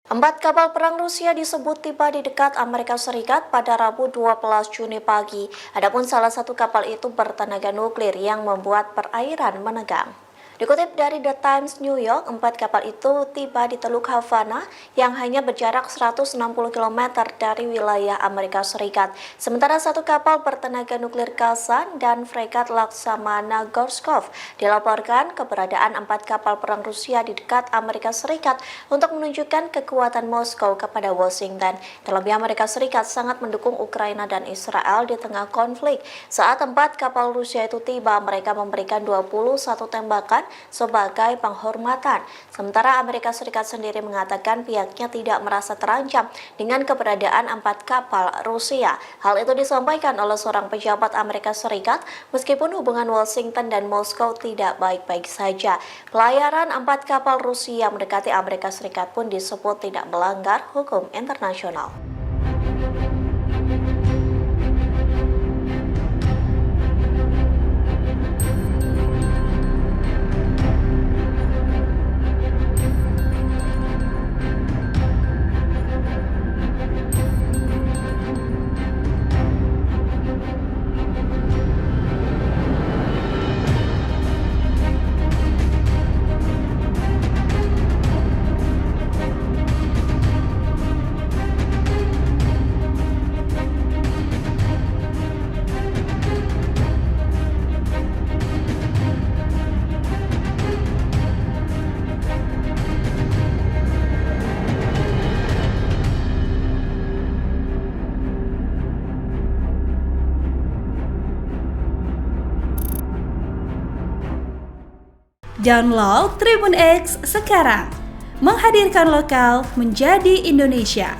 Empat kapal perang Rusia disebut tiba di dekat Amerika Serikat pada Rabu 12 Juni pagi. Adapun salah satu kapal itu bertenaga nuklir yang membuat perairan menegang. Dikutip dari The Times New York, empat kapal itu tiba di Teluk Havana yang hanya berjarak 160 km dari wilayah Amerika Serikat. Sementara satu kapal bertenaga nuklir Kazan dan fregat Laksamana Gorshkov dilaporkan keberadaan empat kapal perang Rusia di dekat Amerika Serikat untuk menunjukkan kekuatan Moskow kepada Washington. Terlebih Amerika Serikat sangat mendukung Ukraina dan Israel di tengah konflik. Saat empat kapal Rusia itu tiba, mereka memberikan 21 tembakan sebagai penghormatan. Sementara Amerika Serikat sendiri mengatakan pihaknya tidak merasa terancam dengan keberadaan empat kapal Rusia. Hal itu disampaikan oleh seorang pejabat Amerika Serikat meskipun hubungan Washington dan Moskow tidak baik-baik saja. Pelayaran empat kapal Rusia mendekati Amerika Serikat pun disebut tidak melanggar hukum internasional. Download Tribun X sekarang, menghadirkan lokal menjadi Indonesia.